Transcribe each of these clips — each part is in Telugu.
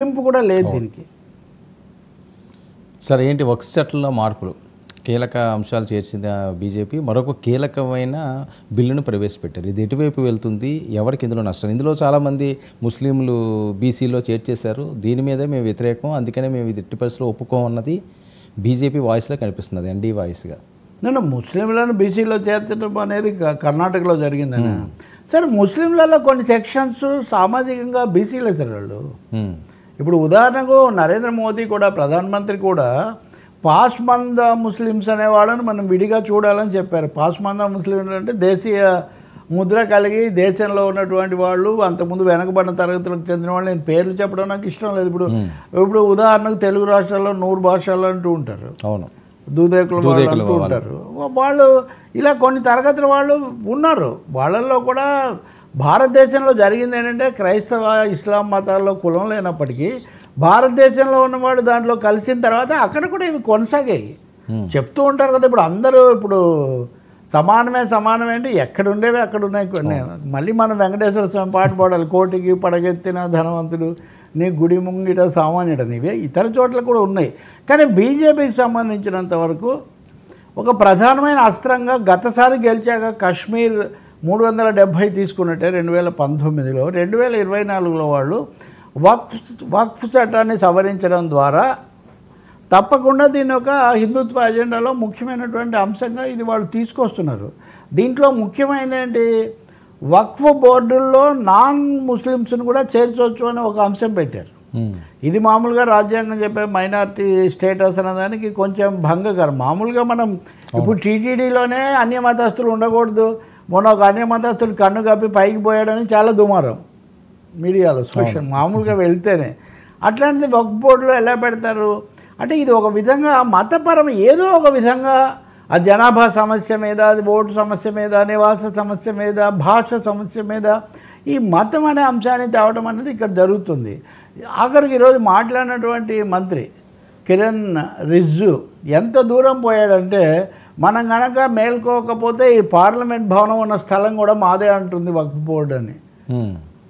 గుర్తింపు కూడా లేదు దీనికి. సరే, ఏంటి వక్ఫ్ చట్టంలో మార్పులు కీలక అంశాలు చేర్చిన బీజేపీ మరొక కీలకమైన బిల్లును ప్రవేశపెట్టారు. ఇది ఎటువైపు వెళ్తుంది, ఎవరికి ఇందులో నష్టం? ఇందులో చాలామంది ముస్లింలు బీసీలో చేర్చేశారు. దీని మీదే మేము వ్యతిరేకం, అందుకనే మేము ఇది ఎట్టి పరిస్థితుల్లో ఒప్పుకోమన్నది బీజేపీ వాయిస్లో కనిపిస్తున్నది, ఎన్డీ వాయిస్గా. నేను ముస్లింలను బీసీలో చేర్చడం అనేది కర్ణాటకలో జరిగిందని. సరే, ముస్లింలలో కొన్ని సెక్షన్స్ సామాజికంగా బీసీలు సార్ వాళ్ళు. ఇప్పుడు ఉదాహరణకు నరేంద్ర మోదీ కూడా, ప్రధానమంత్రి కూడా పాస్మంద ముస్లిమ్స్ అనేవాళ్ళని మనం విడిగా చూడాలని చెప్పారు. పాస్మంద ముస్లింలు అంటే దేశీయ ముద్ర కలిగి దేశంలో ఉన్నటువంటి వాళ్ళు, అంతకుముందు వెనకబడిన తరగతులకు చెందిన వాళ్ళు. నేను పేర్లు చెప్పడం నాకు ఇష్టం లేదు. ఇప్పుడు ఉదాహరణకు తెలుగు రాష్ట్రాల్లో 100 భాషలు అంటూ ఉంటారు. అవును, దూదేకులు అంటూ ఉంటారు. వాళ్ళు ఇలా కొన్ని తరగతుల వాళ్ళు ఉన్నారు. వాళ్ళల్లో కూడా భారతదేశంలో జరిగింది ఏంటంటే, క్రైస్తవ ఇస్లాం మతాల్లో కులం లేనప్పటికీ భారతదేశంలో ఉన్నవాడు దాంట్లో కలిసిన తర్వాత అక్కడ కూడా ఇవి కొనసాగాయి. చెప్తూ ఉంటారు కదా, ఇప్పుడు అందరూ ఇప్పుడు సమానమే అంటే ఎక్కడ ఉండేవి అక్కడ ఉన్నాయి కొన్ని. మళ్ళీ మనం వెంకటేశ్వర స్వామి పాట పాడాలి, కోటికి పడగెత్తిన ధనవంతుడు నీ గుడి ముంగిట సామాన్యుడ. నీవే ఇతర చోట్ల కూడా ఉన్నాయి. కానీ బీజేపీకి సంబంధించినంత వరకు ఒక ప్రధానమైన అస్త్రంగా గతసారి గెలిచాక కాశ్మీర్ 370 తీసుకున్నట్టే 2019లో, 2024లో వాళ్ళు వక్ఫ్ చట్టాన్ని సవరించడం ద్వారా తప్పకుండా దీని ఒక హిందుత్వ అజెండాలో ముఖ్యమైనటువంటి అంశంగా ఇది వాళ్ళు తీసుకొస్తున్నారు. దీంట్లో ముఖ్యమైనది ఏంటి, వక్ఫ్ బోర్డుల్లో నాన్ ముస్లిమ్స్ని కూడా చేర్చవచ్చు అని ఒక అంశం పెట్టారు. ఇది మామూలుగా రాజ్యాంగం చెప్పే మైనారిటీ స్టేటస్ అనేదానికి కొంచెం భంగకరం. మామూలుగా మనం ఇప్పుడు టీటీడీలోనే అన్య మతస్థులు ఉండకూడదు, మొన్న ఒక అన్య మతస్థులు కన్ను కప్పి పైకి పోయాడని చాలా దుమారం మీడియాలో, సోషల్ మామూలుగా వెళ్తేనే. అట్లాంటిది వక్ఫ్ బోర్డులో ఎలా పెడతారు అంటే, ఇది ఒక విధంగా మతపరం ఏదో ఒక విధంగా ఆ జనాభా సమస్య మీద, అది ఓటు సమస్య మీద, నివాస సమస్య మీద, భాష సమస్య మీద ఈ మతం అనే అంశాన్ని తేవడం అనేది ఇక్కడ జరుగుతుంది. ఆఖరికి ఈరోజు మాట్లాడినటువంటి మంత్రి కిరణ్ రిజ్జు ఎంత దూరం పోయాడంటే, మనం కనుక మేల్కోకపోతే ఈ పార్లమెంట్ భవనం ఉన్న స్థలం కూడా మాదే అంటుంది వక్ఫ్ బోర్డు అని.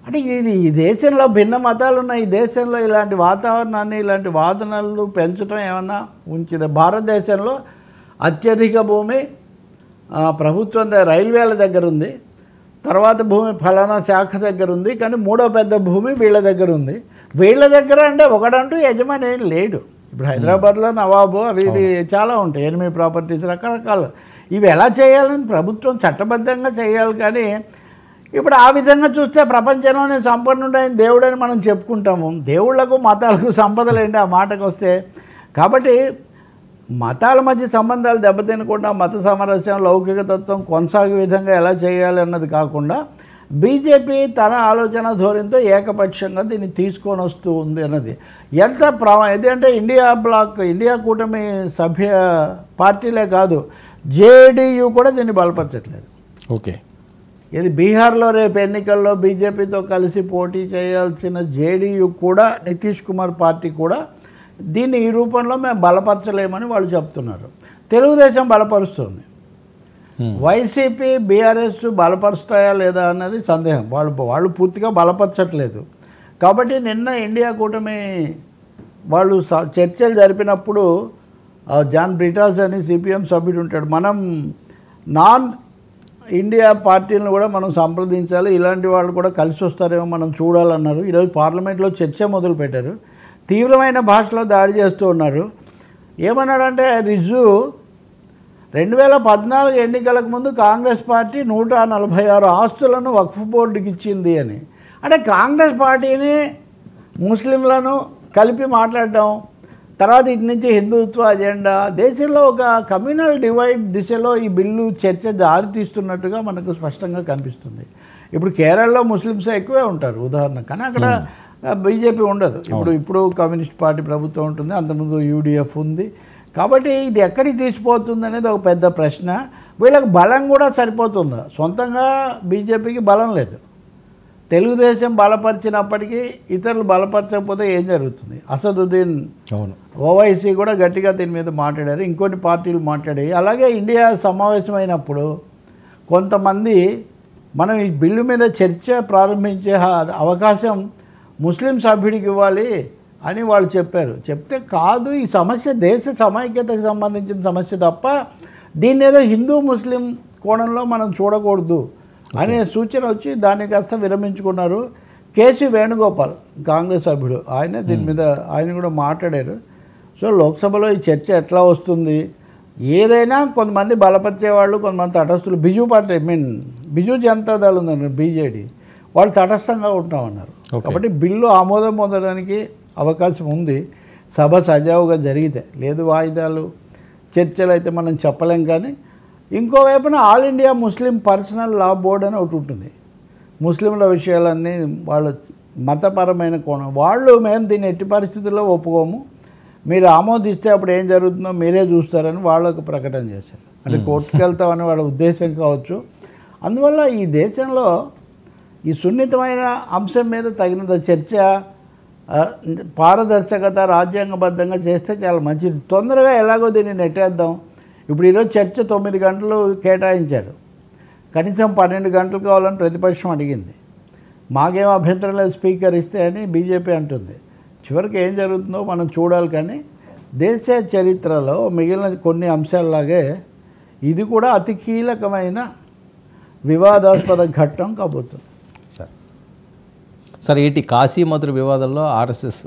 అంటే ఇది ఈ దేశంలో భిన్న మతాలు ఉన్న ఈ దేశంలో ఇలాంటి వాతావరణాన్ని, ఇలాంటి వాదనలు పెంచడం ఏమన్నా ఉంచింది? భారతదేశంలో అత్యధిక భూమి ప్రభుత్వం రైల్వేల దగ్గర ఉంది, తర్వాత భూమి ఫలానా శాఖ దగ్గర ఉంది, కానీ మూడో పెద్ద భూమి వీళ్ళ దగ్గర ఉంది. వీళ్ళ దగ్గర అంటే ఒకడంటూ యజమాని ఏం లేడు. ఇప్పుడు హైదరాబాద్లో నవాబు అవి ఇవి చాలా ఉంటాయి, ఎనిమిది ప్రాపర్టీస్ రకరకాలు. ఇవి ఎలా చేయాలని ప్రభుత్వం చట్టబద్ధంగా చేయాలి. కానీ ఇప్పుడు ఆ విధంగా చూస్తే ప్రపంచంలోనే సంపన్నుడైన దేవుడని మనం చెప్పుకుంటాము. దేవుళ్లకు మతాలకు సంపదలు ఏంటి ఆ మాటకు వస్తే? కాబట్టి మతాల మధ్య సంబంధాలు దెబ్బతినకుండా మత సామరస్యం, లౌకిక తత్వం కొనసాగే విధంగా ఎలా చేయాలి అన్నది కాకుండా బీజేపీ తన ఆలోచన ధోరణితో ఏకపక్షంగా దీన్ని తీసుకొని వస్తూ ఉంది అన్నది ఎంత ఎందుకంటే ఇండియా కూటమి సభ్య పార్టీలే కాదు, జేడీయూ కూడా దీన్ని బలపరచట్లేదు. ఓకే, ఇది బీహార్లో రేపు ఎన్నికల్లో బీజేపీతో కలిసి పోటీ చేయాల్సిన జేడీయూ కూడా, నితీష్ కుమార్ పార్టీ కూడా దీన్ని ఈ రూపంలో మేము బలపరచలేమని వాళ్ళు చెప్తున్నారు. తెలుగుదేశం బలపరుస్తుంది, వైసీపీ బీఆర్ఎస్ బలపరుస్తాయా లేదా అన్నది సందేహం. వాళ్ళు పూర్తిగా బలపరచట్లేదు. కాబట్టి నిన్న ఇండియా కూటమి వాళ్ళు చర్చలు జరిపినప్పుడు జాన్ బ్రిటాస్ అని సిపిఎం సభ్యుడు ఉంటాడు, మనం నాన్ ఇండియా పార్టీలను కూడా మనం సంప్రదించాలి, ఇలాంటి వాళ్ళు కూడా కలిసి వస్తారేమో మనం చూడాలన్నారు. ఈరోజు పార్లమెంట్లో చర్చ మొదలుపెట్టారు. తీవ్రమైన భాషలో దాడి చేస్తూ ఉన్నారు. ఏమన్నాడంటే రిజ్జు, 2014 ఎన్నికలకు ముందు కాంగ్రెస్ పార్టీ 146 ఆస్తులను వక్ఫ్ బోర్డుకి ఇచ్చింది అని. అంటే కాంగ్రెస్ పార్టీని ముస్లింలను కలిపి మాట్లాడటం, తర్వాత ఇటు నుంచి హిందుత్వ అజెండా, దేశంలో ఒక కమ్యూనల్ డివైడ్ దిశలో ఈ బిల్లు చర్చ దారి తీస్తున్నట్టుగా మనకు స్పష్టంగా కనిపిస్తుంది. ఇప్పుడు కేరళలో ముస్లిమ్స్ ఎక్కువే ఉంటారు ఉదాహరణ, కానీ అక్కడ బీజేపీ ఉండదు. ఇప్పుడు కమ్యూనిస్ట్ పార్టీ ప్రభుత్వం ఉంటుంది, అంతకుముందు యూడిఎఫ్ ఉంది. కాబట్టి ఇది ఎక్కడికి తీసిపోతుంది అనేది ఒక పెద్ద ప్రశ్న. వీళ్ళకి బలం కూడా సరిపోతుందా? సొంతంగా బీజేపీకి బలం లేదు. తెలుగుదేశం బలపరిచినప్పటికీ ఇతరులు బలపరచకపోతే ఏం జరుగుతుంది? అసదుద్దీన్ ఓవైసీ కూడా గట్టిగా దీని మీద మాట్లాడారు, ఇంకొన్ని పార్టీలు మాట్లాడాయి. అలాగే ఇండియా సమావేశమైనప్పుడు కొంతమంది మనం ఈ బిల్లు మీద చర్చ ప్రారంభించే అవకాశం ముస్లిం సభ్యుడికి ఇవ్వాలి, అని వాళ్ళు చెప్పారు. చెప్తే కాదు, ఈ సమస్య దేశ సమైక్యతకు సంబంధించిన సమస్య తప్ప దీన్ని ఏదో హిందూ ముస్లిం కోణంలో మనం చూడకూడదు అనే సూచన వచ్చి దాన్ని కాస్త విరమించుకున్నారు. కేసీ వేణుగోపాల్ కాంగ్రెస్ సభ్యుడు, ఆయన దీని మీద ఆయన కూడా మాట్లాడారు. సో లోక్సభలో ఈ చర్చ ఎట్లా వస్తుంది, ఏదైనా కొంతమంది బలపరిచేవాళ్ళు, కొంతమంది తటస్థులు, బిజు పార్టీ బిజు జనతాదళ్ ఉందన్నారు బీజేడీ, వాళ్ళు తటస్థంగా ఉంటామన్నారు. కాబట్టి బిల్లు ఆమోదం పొందడానికి అవకాశం ఉంది సభ సజావుగా జరిగితే. లేదు వాయిదాలు చర్చలు అయితే మనం చెప్పలేం. కానీ ఇంకోవైపున all India Muslim personal law board అని ఒకటి ఉంటుంది. ముస్లింల విషయాలన్నీ వాళ్ళ మతపరమైన కోణం, వాళ్ళు మేము దీన్ని ఎట్టి పరిస్థితుల్లో ఒప్పుకోము, మీరు ఆమోదిస్తే అప్పుడు ఏం జరుగుతుందో మీరే చూస్తారని వాళ్ళకు ప్రకటన చేశారు. అంటే కోర్టుకు వెళ్తామని వాళ్ళ ఉద్దేశం కావచ్చు. అందువల్ల ఈ దేశంలో ఈ సున్నితమైన అంశం మీద తగినంత చర్చ, పారదర్శకత రాజ్యాంగబద్ధంగా చేస్తే చాలా మంచిది. తొందరగా ఎలాగో దీన్ని నెట్టేద్దాం. ఇప్పుడు ఈరోజు చర్చ 9 గంటలు కేటాయించారు, కనీసం 12 గంటలు కావాలని ప్రతిపక్షం అడిగింది. మాకేం అభ్యంతరం లేదు స్పీకర్ ఇస్తే అని బీజేపీ అంటుంది. చివరికి ఏం జరుగుతుందో మనం చూడాలి. కానీ దేశ చరిత్రలో మిగిలిన కొన్ని అంశాలలాగే ఇది కూడా అతి కీలకమైన వివాదాస్పద ఘట్టం కాబోతుంది. సార్, ఈటి కాశీ మధుర వివాదంలో ఆర్ఎస్ఎస్